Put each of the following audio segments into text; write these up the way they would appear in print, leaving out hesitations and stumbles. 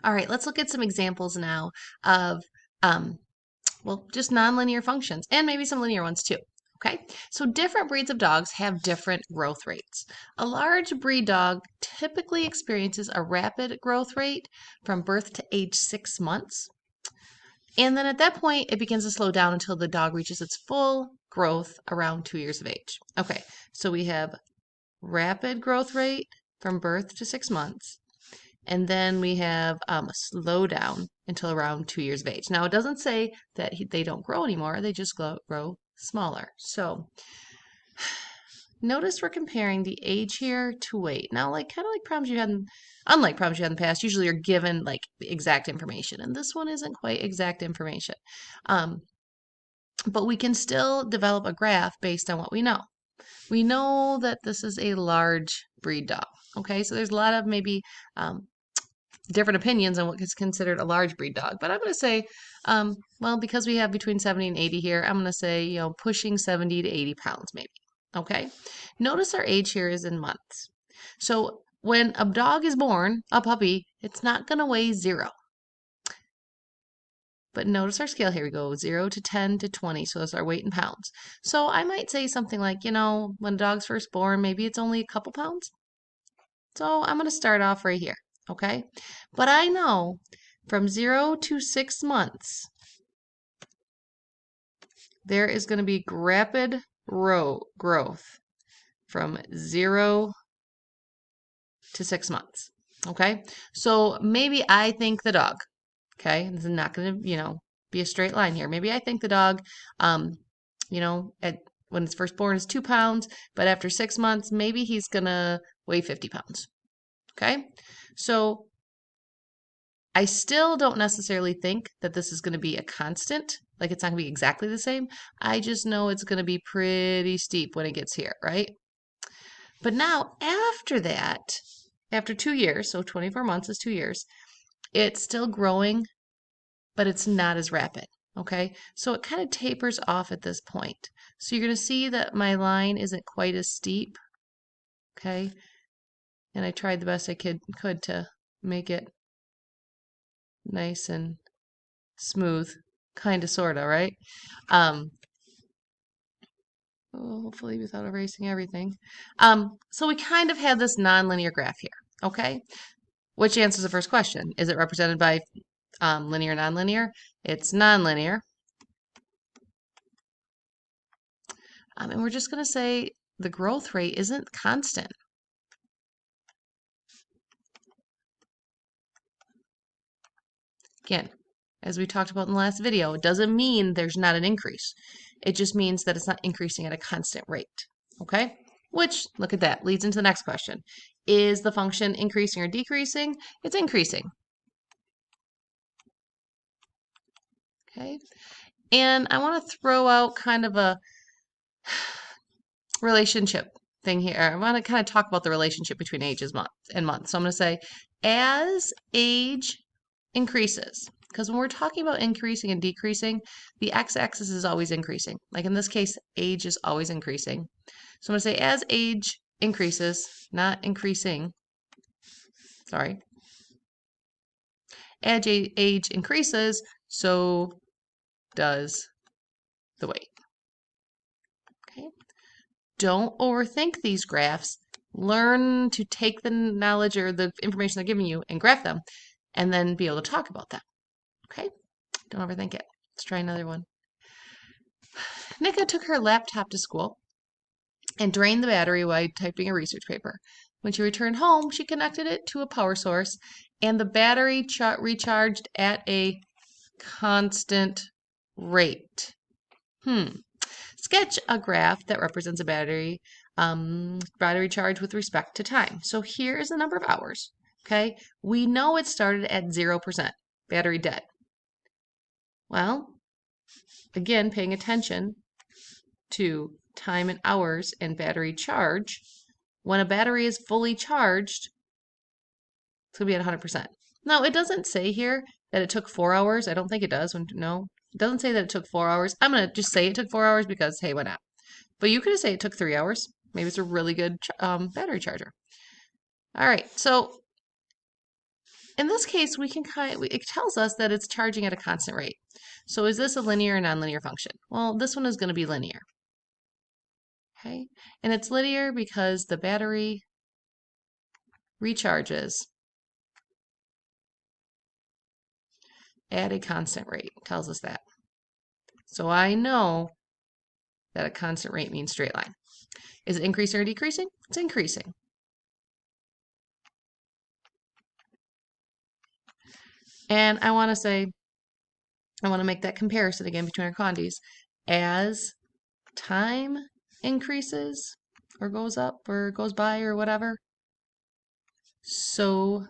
All right, let's look at some examples now of, um, well, just nonlinear functions and maybe some linear ones too. Okay, so different breeds of dogs have different growth rates. A large breed dog typically experiences a rapid growth rate from birth to age 6 months. And then at that point, it begins to slow down until the dog reaches its full growth around 2 years of age. Okay, so we have rapid growth rate from birth to 6 months. And then we have a slowdown until around 2 years of age. Now, it doesn't say that they don't grow anymore, they just grow smaller. So notice we're comparing the age here to weight. Now, like kind of like problems you had, unlike problems you had in the past, usually you're given like exact information. And this one isn't quite exact information. Um, but we can still develop a graph based on what we know. We know that this is a large breed dog. Okay, so there's a lot of maybe different opinions on what is considered a large breed dog. But I'm going to say, well, because we have between 70 and 80 here, I'm going to say, pushing 70 to 80 pounds maybe. Okay. Notice our age here is in months. So when a dog is born, a puppy, it's not going to weigh 0. But notice our scale here. We go 0 to 10 to 20. So that's our weight in pounds. So I might say something like, when a dog's first born, maybe it's only a couple pounds. So I'm going to start off right here. Okay. But I know from 0 to 6 months, there is going to be rapid growth from 0 to 6 months. Okay. So maybe I think the dog, okay, this is not going to, be a straight line here. Maybe I think the dog, when it's first born is 2 pounds, but after 6 months, maybe he's going to weigh 50 pounds. Okay. So I still don't necessarily think that this is going to be a constant, like it's not going to be exactly the same. I just know it's going to be pretty steep when it gets here, right? But now after that, after 2 years, so 24 months is 2 years, it's still growing, but it's not as rapid, okay? So it kind of tapers off at this point. So you're going to see that my line isn't quite as steep, okay? And I tried the best I could to make it nice and smooth, kind of, sort of, right? Hopefully without erasing everything. So we kind of have this nonlinear graph here, okay? Which answers the first question. Is it represented by linear, nonlinear? It's nonlinear. And we're just going to say the growth rate isn't constant. Again, as we talked about in the last video, it doesn't mean there's not an increase. It just means that it's not increasing at a constant rate. Okay? Which, look at that, leads into the next question. Is the function increasing or decreasing? It's increasing. Okay? And I want to throw out kind of a relationship thing here. I want to kind of talk about the relationship between ages and months. So I'm going to say, as age increases, because when we're talking about increasing and decreasing, the x-axis is always increasing. Like in this case, age is always increasing. So I'm going to say as age increases, not increasing, sorry. As age increases, so does the weight. Okay. Don't overthink these graphs. Learn to take the knowledge or the information they're giving you and graph them, and then be able to talk about that. Okay? Don't overthink it. Let's try another one. Nika took her laptop to school and drained the battery while typing a research paper. When she returned home, she connected it to a power source, and the battery recharged at a constant rate. Sketch a graph that represents a battery charge with respect to time. So here is the number of hours. Okay, we know it started at 0%, battery dead. Well, again, paying attention to time and hours and battery charge, when a battery is fully charged, it's going to be at 100%. Now, it doesn't say here that it took 4 hours. I don't think it does. No, it doesn't say that it took 4 hours. I'm going to just say it took 4 hours because, hey, why not? But you could say it took 3 hours. Maybe it's a really good battery charger. All right, so in this case, we can it tells us that it's charging at a constant rate. So is this a linear or nonlinear function? Well, this one is going to be linear. Okay, and it's linear because the battery recharges at a constant rate. It tells us that. So I know that a constant rate means straight line. Is it increasing or decreasing? It's increasing. And I want to make that comparison again between our quantities. As time increases or goes up or goes by or whatever, so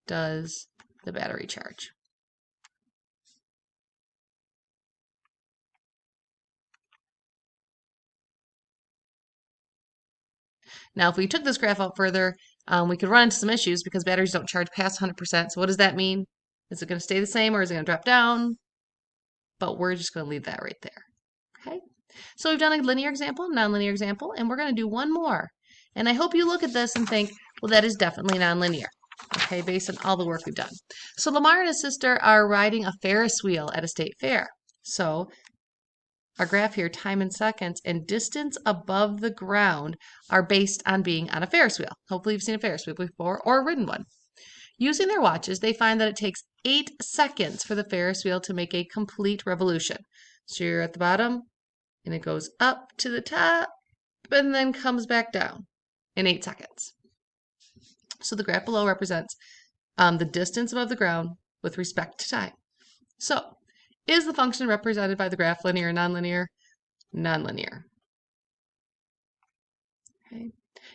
does the battery charge. Now, if we took this graph out further, we could run into some issues because batteries don't charge past 100%. So what does that mean? Is it going to stay the same or is it going to drop down? But we're just going to leave that right there. Okay. So we've done a linear example, nonlinear example, and we're going to do one more. And I hope you look at this and think, well, that is definitely nonlinear. Okay, based on all the work we've done. So Lamar and his sister are riding a Ferris wheel at a state fair. So our graph here, time in seconds and distance above the ground are based on being on a Ferris wheel. Hopefully you've seen a Ferris wheel before or ridden one. Using their watches, they find that it takes 8 seconds for the Ferris wheel to make a complete revolution. So you're at the bottom, and it goes up to the top, and then comes back down in 8 seconds. So the graph below represents the distance above the ground with respect to time. So, is the function represented by the graph linear or nonlinear? Nonlinear. Okay.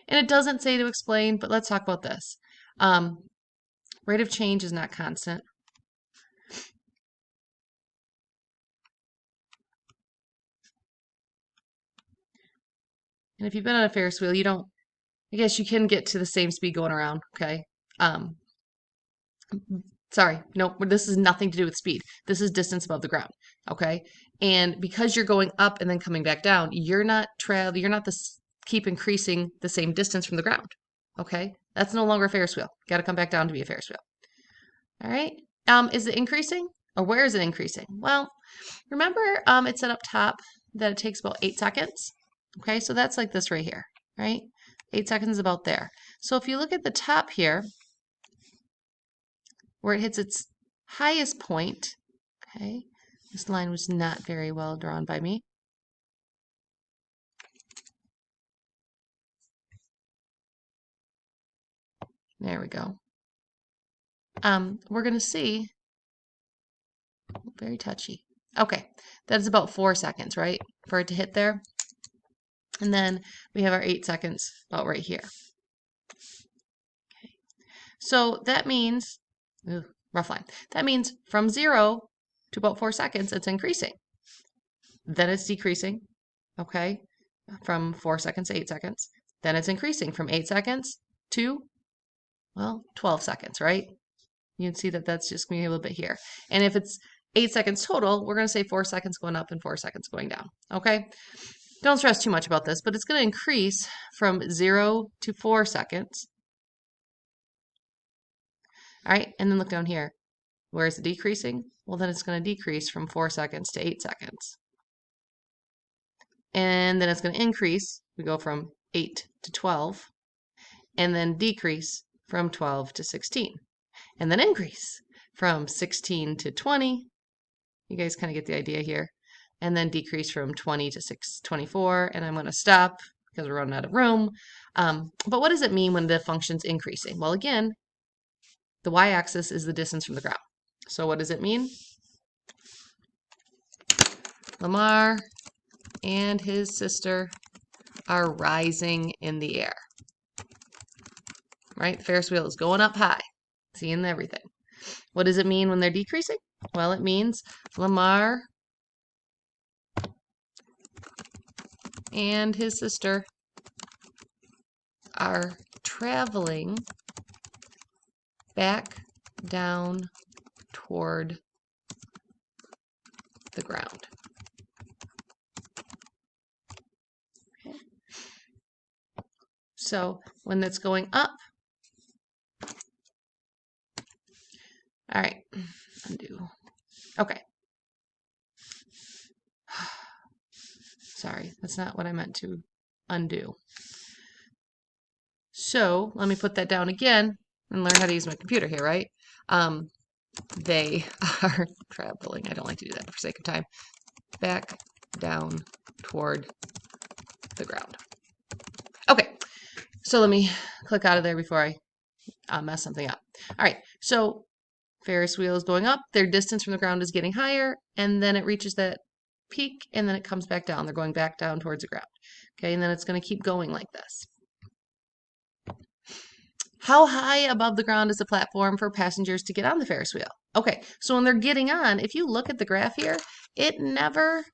And it doesn't say to explain, but let's talk about this. Rate of change is not constant. And if you've been on a Ferris wheel, you don't, I guess you can get to the same speed going around, okay? Sorry, no, this is nothing to do with speed. This is distance above the ground, okay? And because you're going up and then coming back down, you're not keep increasing the same distance from the ground, okay? That's no longer a Ferris wheel. Got to come back down to be a Ferris wheel. All right. Is it increasing? Or where is it increasing? Well, remember it said up top that it takes about 8 seconds. Okay, so that's like this right here, right? 8 seconds is about there. So if you look at the top here, where it hits its highest point, okay, this line was not very well drawn by me. There we go. We're going to see, very touchy. Okay, that's about 4 seconds, right, for it to hit there. And then we have our 8 seconds about right here. Okay. So that means, rough line, that means from 0 to about 4 seconds, it's increasing. Then it's decreasing, okay, from 4 seconds to 8 seconds. Then it's increasing from 8 seconds to, well, 12 seconds, right? You can see that that's just going to be a little bit here. And if it's 8 seconds total, we're going to say 4 seconds going up and 4 seconds going down, okay? Don't stress too much about this, but it's going to increase from 0 to 4 seconds. All right, and then look down here. Where is it decreasing? Well, then it's going to decrease from 4 seconds to 8 seconds. And then it's going to increase. We go from 8 to 12. And then decrease from 12 to 16. And then increase from 16 to 20. You guys kind of get the idea here. And then decrease from 20 to 24. And I'm going to stop because we're running out of room. But what does it mean when the function's increasing? Well, again, the y-axis is the distance from the ground. So what does it mean? Lamar and his sister are rising in the air. Right? The Ferris wheel is going up high, seeing everything. What does it mean when they're decreasing? Well, it means Lamar and his sister are traveling back down toward the ground. Okay. So when it's going up, All right, undo. Okay. Sorry, that's not what I meant to undo. So let me put that down again and learn how to use my computer here, right? They are traveling. I don't like to do that for sake of time. Back down toward the ground. Okay, so let me click out of there before I mess something up. All right, so Ferris wheel is going up. Their distance from the ground is getting higher, and then it reaches that peak, and then it comes back down. They're going back down towards the ground. Okay, and then it's going to keep going like this. How high above the ground is the platform for passengers to get on the Ferris wheel? Okay, so when they're getting on, if you look at the graph here, it never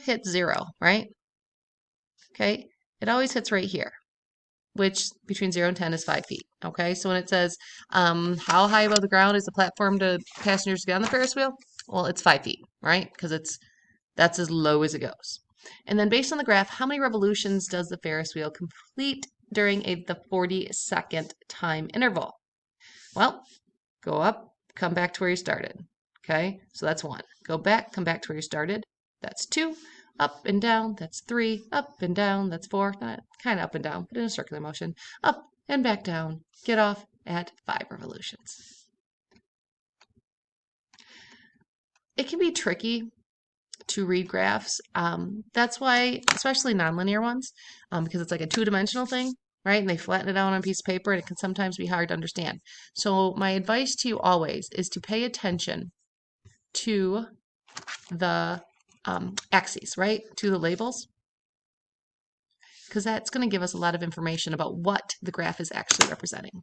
hits 0, right? Okay, it always hits right here, which between 0 and 10 is 5 feet. Okay, so when it says how high above the ground is the platform to passengers to get on the Ferris wheel? Well, it's 5 feet, right? Because that's as low as it goes. And then based on the graph, how many revolutions does the Ferris wheel complete during the 40-second time interval? Well, go up, come back to where you started. Okay, so that's 1. Go back, come back to where you started. That's 2. Up and down, that's 3. Up and down, that's 4. Kind of up and down, but in a circular motion. Up and back down. Get off at 5 revolutions. It can be tricky to read graphs. That's why, especially nonlinear ones, because it's like a two-dimensional thing, right? And they flatten it out on a piece of paper, and it can sometimes be hard to understand. So my advice to you always is to pay attention to the axes, right? To the labels, because that's going to give us a lot of information about what the graph is actually representing.